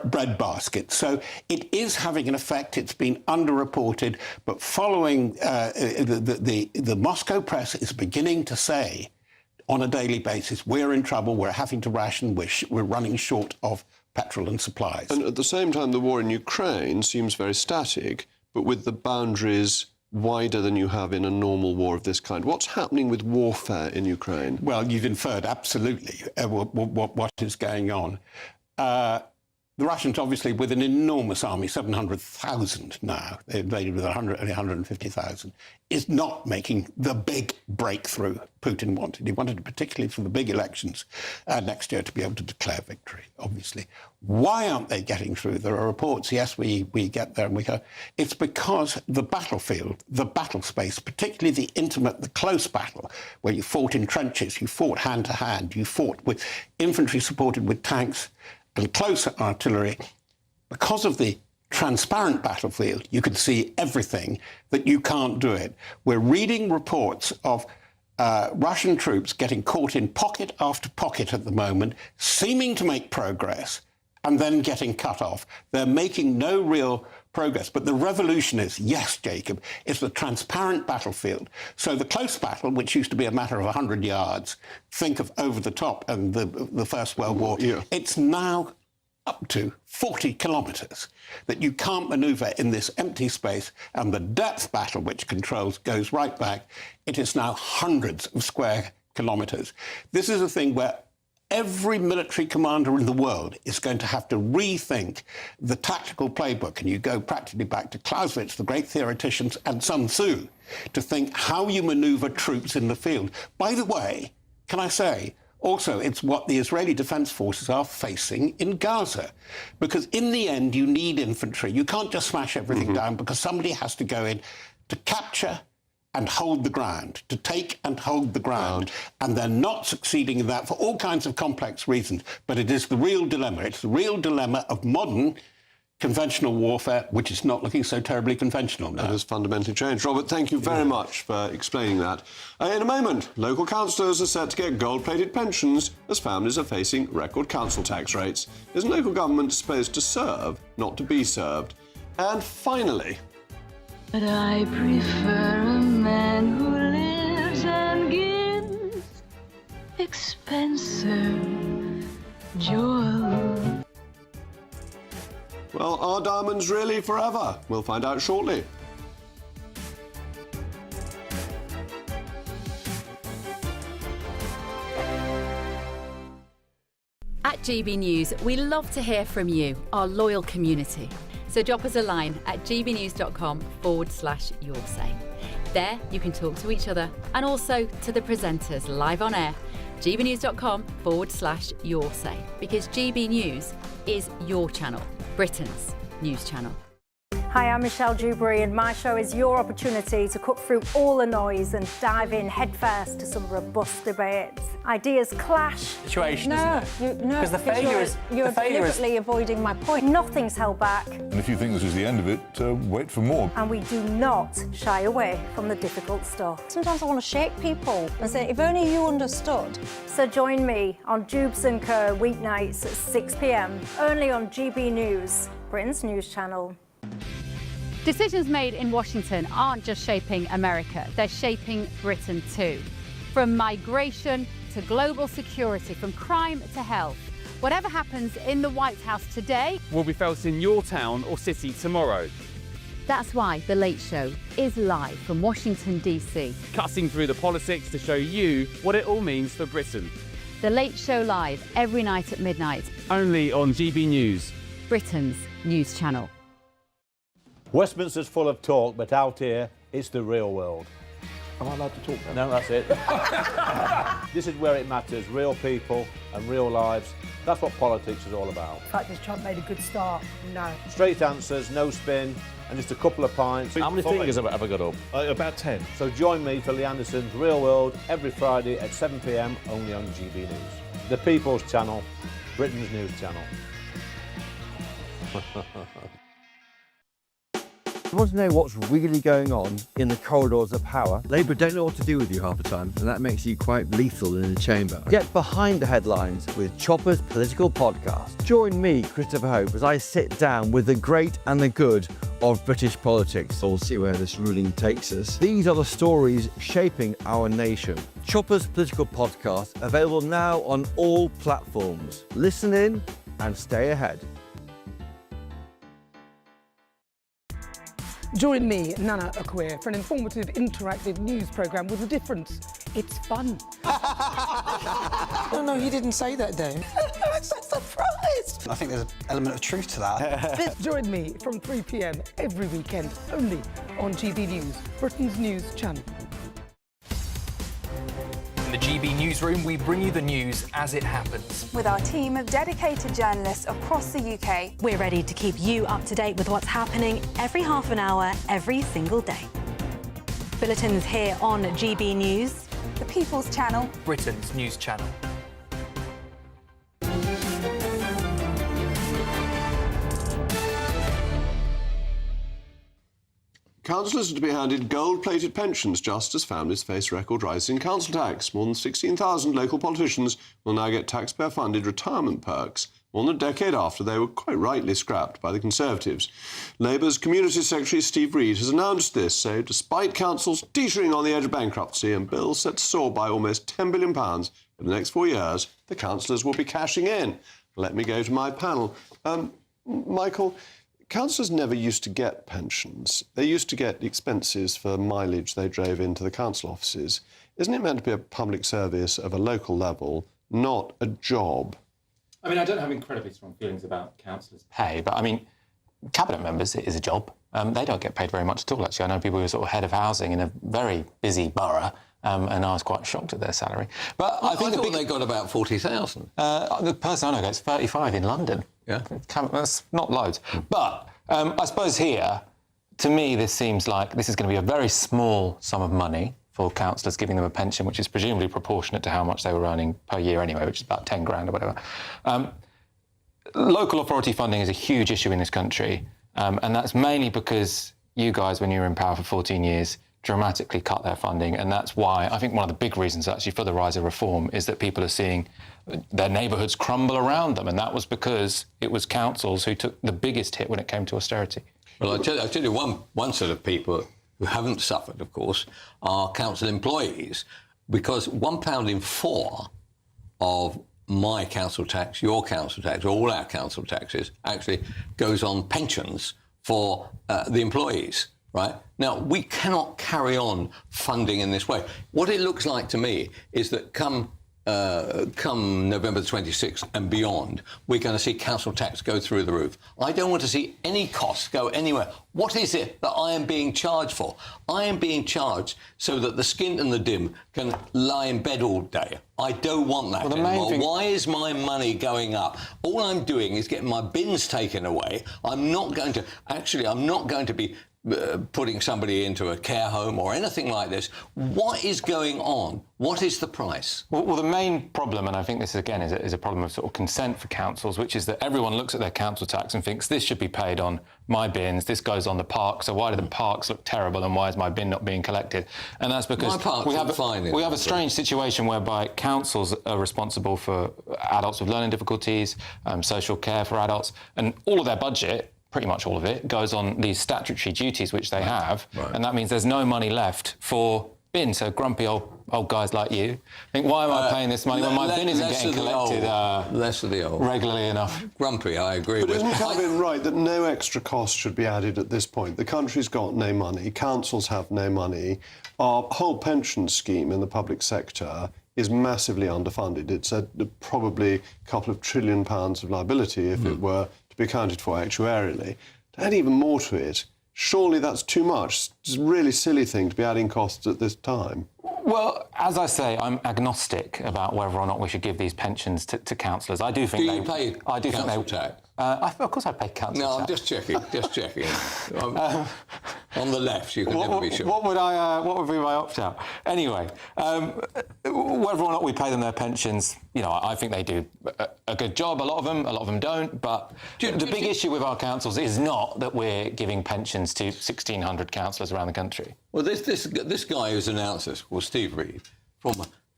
bread basket. So it is having an effect. It's been underreported, but following the Moscow press is beginning to say on a daily basis, we're in trouble, we're having to ration, we're running short of petrol and supplies. And at the same time, the war in Ukraine seems very static, but with the boundaries wider than you have in a normal war of this kind. What's happening with warfare in Ukraine? Well, you've inferred absolutely what is going on. The Russians, obviously, with an enormous army, 700,000 now, they invaded with only 150,000, is not making the big breakthrough Putin wanted. He wanted, particularly for the big elections next year, to be able to declare victory, obviously. Why aren't they getting through? There are reports, yes, we get there and we go. It's because the battlefield, the battle space, particularly the intimate, the close battle, where you fought in trenches, you fought hand-to-hand, you fought with infantry supported with tanks, and closer artillery, because of the transparent battlefield, you can see everything that you can't do it. We're reading reports of Russian troops getting caught in pocket after pocket at the moment, seeming to make progress, and then getting cut off. They're making no real progress. But the revolution is, yes, Jacob, it's the transparent battlefield. So the close battle, which used to be a matter of 100 yards, think of over the top and the First World War, it's now up to 40 kilometres that you can't manoeuvre in this empty space. And the depth battle, which controls, goes right back. It is now hundreds of square kilometres. This is a thing where every military commander in the world is going to have to rethink the tactical playbook. And you go practically back to Clausewitz, the great theoreticians, and Sun Tzu, to think how you maneuver troops in the field. By the way, can I say, also, it's what the Israeli Defense Forces are facing in Gaza. Because in the end, you need infantry. You can't just smash everything down, because somebody has to go in to capture and hold the ground, to take and hold the ground. And they're not succeeding in that for all kinds of complex reasons. But it is the real dilemma. It's the real dilemma of modern conventional warfare, which is not looking so terribly conventional now. That has fundamentally changed. Robert, thank you very much for explaining that. In a moment, local councillors are set to get gold-plated pensions as families are facing record council tax rates. Is local government supposed to serve, not to be served? And finally... But I prefer a man who lives and gives expensive jewels. Well, are diamonds really forever? We'll find out shortly. At GB News, we love to hear from you, our loyal community. So drop us a line at gbnews.com/yoursay. There you can talk to each other and also to the presenters live on air. gbnews.com/yoursay, because GB News is your channel, Britain's news channel. Hi, I'm Michelle Dewberry, and my show is your opportunity to cut through all the noise and dive in headfirst to some robust debates. Ideas clash. Situation, No, because the failure is you're deliberately avoiding my point. Nothing's held back, And if you think this is the end of it, wait for more. and we do not shy away from the difficult stuff. Sometimes I want to shake people and say, if only you understood. So join me on Jubes and Kerr weeknights at 6 p.m. only on GB News, Britain's news channel. Decisions made in Washington aren't just shaping America, they're shaping Britain too. From migration to global security, from crime to health. Whatever happens in the White House today will be felt in your town or city tomorrow. That's why The Late Show is live from Washington, D.C. Cutting through the politics to show you what it all means for Britain. The Late Show live every night at midnight. Only on GB News, Britain's news channel. Westminster's full of talk, but out here, it's the real world. Am I allowed to talk now? No, that's it. This is where it matters, real people and real lives. That's what politics is all about. In fact, has Trump made a good start? No. Straight answers, no spin, and just a couple of pints. How many fingers have I got up? About 10. So join me for Lee Anderson's Real World every Friday at 7 p.m. only on GB News. The People's Channel, Britain's news channel. You want to know what's really going on in the corridors of power? Labour don't know what to do with you half the time, and that makes you quite lethal in the chamber. Get behind the headlines with Chopper's Political Podcast. Join me, Christopher Hope, as I sit down with the great and the good of British politics. We'll see where this ruling takes us. These are the stories shaping our nation. Chopper's Political Podcast, available now on all platforms. Listen in and stay ahead. Join me, Nana Akwe, for an informative, interactive news programme with a difference. It's fun. No, he didn't say that, Dave. I'm so surprised. I think there's an element of truth to that. Join me from 3 p.m. every weekend, only on GB News, Britain's news channel. In the GB Newsroom, we bring you the news as it happens. With our team of dedicated journalists across the UK, we're ready to keep you up to date with what's happening every half an hour, every single day. Bulletins here on GB News, the People's Channel, Britain's news channel. Councillors are to be handed gold-plated pensions just as families face record rises in council tax. More than 16,000 local politicians will now get taxpayer-funded retirement perks, more than a decade after they were quite rightly scrapped by the Conservatives. Labour's Community Secretary Steve Reid has announced this, so despite councils teetering on the edge of bankruptcy and bills set to soar by almost £10 billion in the next 4 years, the councillors will be cashing in. Let me go to my panel. Michael, councillors never used to get pensions. They used to get expenses for mileage they drove into the council offices. Isn't it meant to be a public service of a local level, not a job. I mean, I don't have incredibly strong feelings about councillors' pay, but I mean, cabinet members, it is a job. They don't get paid very much at all, actually. I know people who are sort of head of housing in a very busy borough, and I was quite shocked at their salary. But I think they got about 40,000. The person I know gets 35 in London. Yeah. That's not loads. But I suppose here, to me, this seems like this is going to be a very small sum of money for councillors, giving them a pension, which is presumably proportionate to how much they were earning per year anyway, which is about 10 grand or whatever. Local authority funding is a huge issue in this country, and that's mainly because you guys, when you were in power for 14 years, dramatically cut their funding, and that's why I think one of the big reasons actually for the rise of reform is that people are seeing their neighbourhoods crumble around them, and that was because it was councils who took the biggest hit when it came to austerity. Well, I'll tell you one set of people who haven't suffered, of course, are council employees, because £1 in 4 of my council tax, your council tax, all our council taxes actually goes on pensions for the employees. Right? Now, we cannot carry on funding in this way. What it looks like to me is that come November the 26th and beyond, we're going to see council tax go through the roof. I don't want to see any costs go anywhere. What is it that I am being charged for? I am being charged so that the skint and the dim can lie in bed all day. I don't want that anymore. Why is my money going up? All I'm doing is getting my bins taken away. I'm not going to be putting somebody into a care home or anything like this. What is going on? What is the price? Well, the main problem, and I think this again is a problem of sort of consent for councils, which is that everyone looks at their council tax and thinks this should be paid on my bins, this goes on the park, so why do the parks look terrible and why is my bin not being collected? And that's because we have a strange situation whereby councils are responsible for adults with learning difficulties, social care for adults, and all of their budget, pretty much all of it, goes on these statutory duties which they have, and that means there's no money left for bins. So grumpy old guys like you think, why am I paying this money when my bin isn't getting collected less of the old regularly enough? Grumpy, I agree But with. isn't Calvin right that no extra cost should be added at this point? The country's got no money, councils have no money, our whole pension scheme in the public sector is massively underfunded. It's probably a couple of £1 trillion of liability if it were to be accounted for actuarially. To add even more to it, surely that's too much. It's a really silly thing to be adding costs at this time. Well, as I say, I'm agnostic about whether or not we should give these pensions to councillors. I do think you pay council tax? Of course I pay council tax. No, I'm just checking. On the left, you can never be sure. What would be my opt-out? Anyway, whether or not we pay them their pensions, I think they do a good job. A lot of them don't. But the big issue with our councils is not that we're giving pensions to 1,600 councillors around the country. Well, this guy who's announced this was Steve Reed,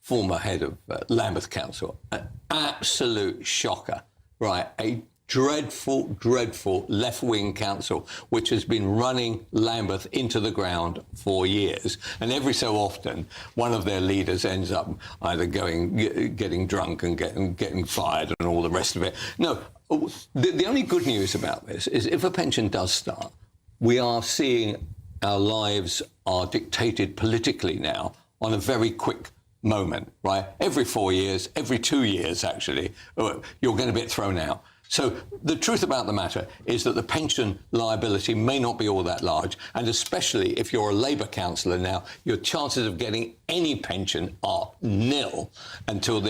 former head of Lambeth Council, an absolute shocker, right? A dreadful left-wing council which has been running Lambeth into the ground for years, and every so often one of their leaders ends up either getting drunk and getting fired and all the rest of it. No, the only good news about this is if a pension does start, we are seeing our lives are dictated politically now on a very quick moment, right? Every 4 years, every 2 years actually, you're going to get thrown out. So the truth about the matter is that the pension liability may not be all that large, and especially if you're a Labour councillor now, your chances of getting any pension are nil until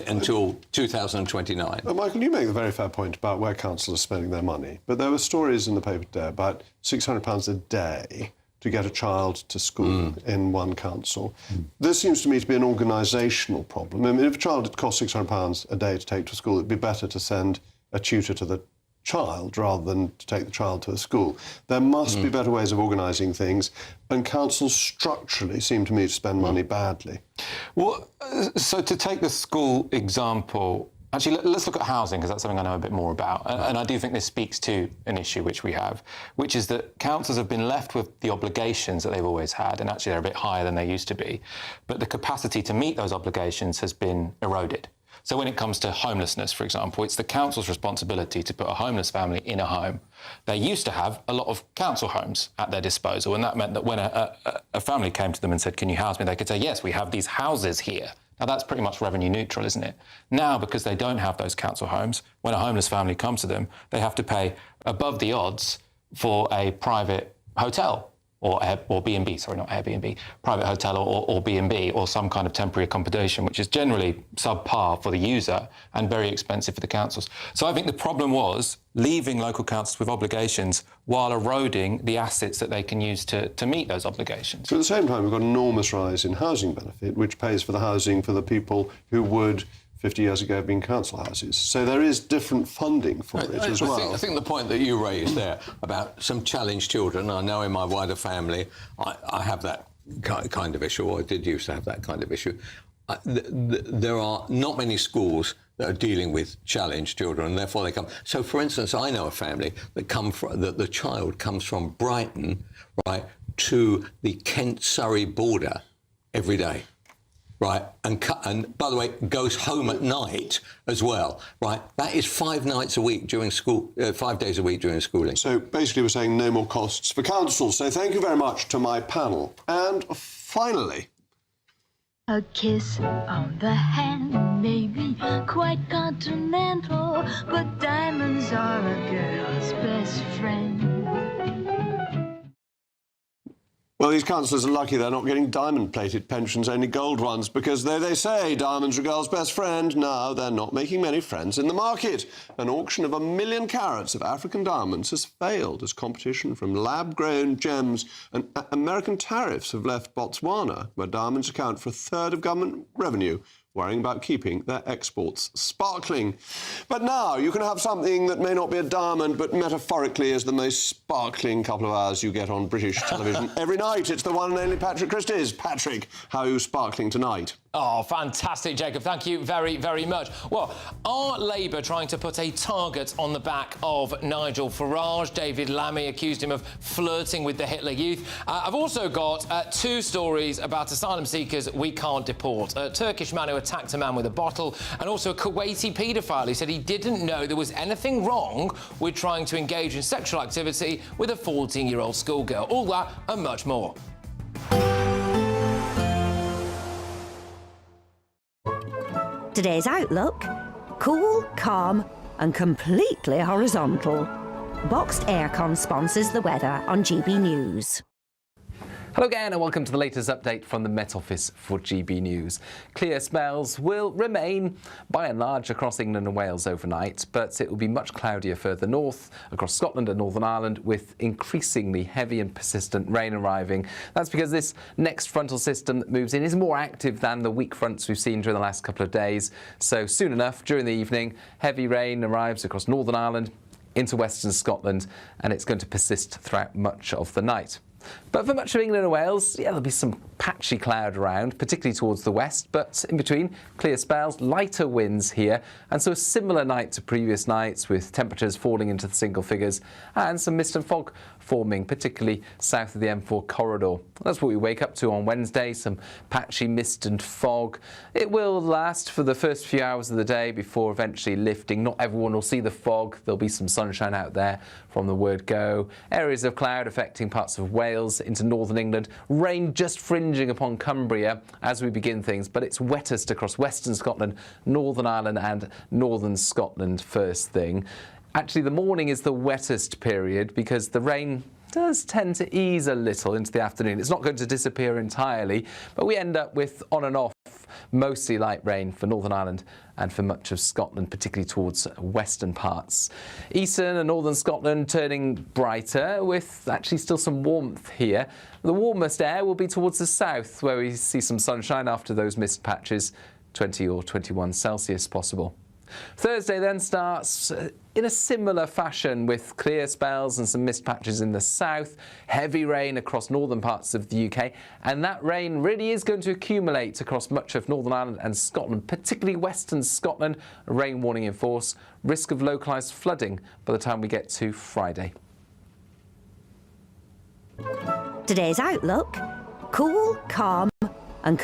2029. Michael, you make a very fair point about where councillors are spending their money, but there were stories in the paper today about £600 a day to get a child to school in one council. This seems to me to be an organisational problem. I mean, if a child costs £600 a day to take to school, it'd be better to send a tutor to the child rather than to take the child to a school. There must be better ways of organising things, and councils structurally seem to me to spend money badly. Well, so to take the school example, actually, let's look at housing, because that's something I know a bit more about. And I do think this speaks to an issue which we have, which is that councils have been left with the obligations that they've always had, and actually they're a bit higher than they used to be. But the capacity to meet those obligations has been eroded. So when it comes to homelessness, for example, it's the council's responsibility to put a homeless family in a home. They used to have a lot of council homes at their disposal, and that meant that when a family came to them and said, "Can you house me?" they could say, "Yes, we have these houses here Now, that's pretty much revenue neutral, isn't it? Now, because they don't have those council homes, when a homeless family comes to them, they have to pay above the odds for a private hotel or B&B, sorry, not Airbnb, private hotel or B&B or some kind of temporary accommodation, which is generally subpar for the user and very expensive for the councils. So I think the problem was leaving local councils with obligations while eroding the assets that they can use to meet those obligations. So at the same time, we've got an enormous rise in housing benefit, which pays for the housing for the people who would 50 years ago have been council houses. So there is different funding for it as well. I think the point that you raised there about some challenged children, I know in my wider family, I have that kind of issue, or I did used to have that kind of issue. There are not many schools that are dealing with challenged children, and therefore they come. So, for instance, I know a family that the child comes from Brighton, right, to the Kent-Surrey border every day. Right, and by the way, goes home at night as well. Right, that is 5 nights a week during school, 5 days a week during schooling. So basically, we're saying no more costs for councils. So thank you very much to my panel. And finally, a kiss on the hand may be quite continental, but diamonds are a girl's best friend. well, these councillors are lucky they're not getting diamond-plated pensions, only gold ones, because though they say diamonds are a girl's best friend, now they're not making many friends in the market. An auction of 1 million carats of African diamonds has failed as competition from lab-grown gems and American tariffs have left Botswana, where diamonds account for 1/3 of government revenue, worrying about keeping their exports sparkling. But now you can have something that may not be a diamond, but metaphorically is the most sparkling couple of hours you get on British television every night. It's the one and only Patrick Christie's. Patrick, how are you sparkling tonight? Oh, fantastic, Jacob. Thank you very, very much. Well, are Labour trying to put a target on the back of Nigel Farage? David Lammy accused him of flirting with the Hitler Youth. I've also got 2 stories about asylum seekers we can't deport. A Turkish man who attacked a man with a bottle, and also a Kuwaiti paedophile who said he didn't know there was anything wrong with trying to engage in sexual activity with a 14-year-old schoolgirl. All that and much more. Today's outlook: cool, calm and completely horizontal. Boxed Aircon sponsors the weather on GB News. Hello again and welcome to the latest update from the Met Office for GB News. Clear spells will remain by and large across England and Wales overnight, but it will be much cloudier further north across Scotland and Northern Ireland, with increasingly heavy and persistent rain arriving. That's because this next frontal system that moves in is more active than the weak fronts we've seen during the last couple of days. So soon enough, during the evening, heavy rain arrives across Northern Ireland into western Scotland, and it's going to persist throughout much of the night. But for much of England and Wales, yeah, there'll be some patchy cloud around, particularly towards the west, but in between, clear spells, lighter winds here, and so a similar night to previous nights, with temperatures falling into the single figures and some mist and fog forming, particularly south of the M4 corridor. That's what we wake up to on Wednesday, some patchy mist and fog. It will last for the first few hours of the day before eventually lifting. Not everyone will see the fog. There'll be some sunshine out there from the word go. Areas of cloud affecting parts of Wales into northern England. Rain just fringing upon Cumbria as we begin things, but it's wettest across western Scotland, Northern Ireland and northern Scotland first thing. Actually, the morning is the wettest period because the rain does tend to ease a little into the afternoon. It's not going to disappear entirely, but we end up with on and off mostly light rain for Northern Ireland and for much of Scotland, particularly towards western parts. Eastern and northern Scotland turning brighter, with actually still some warmth here. The warmest air will be towards the south, where we see some sunshine after those mist patches, 20 or 21 Celsius possible. Thursday then starts in a similar fashion, with clear spells and some mist patches in the south, heavy rain across northern parts of the UK, and that rain really is going to accumulate across much of Northern Ireland and Scotland, particularly western Scotland. A rain warning in force, risk of localised flooding by the time we get to Friday. Today's outlook: cool, calm and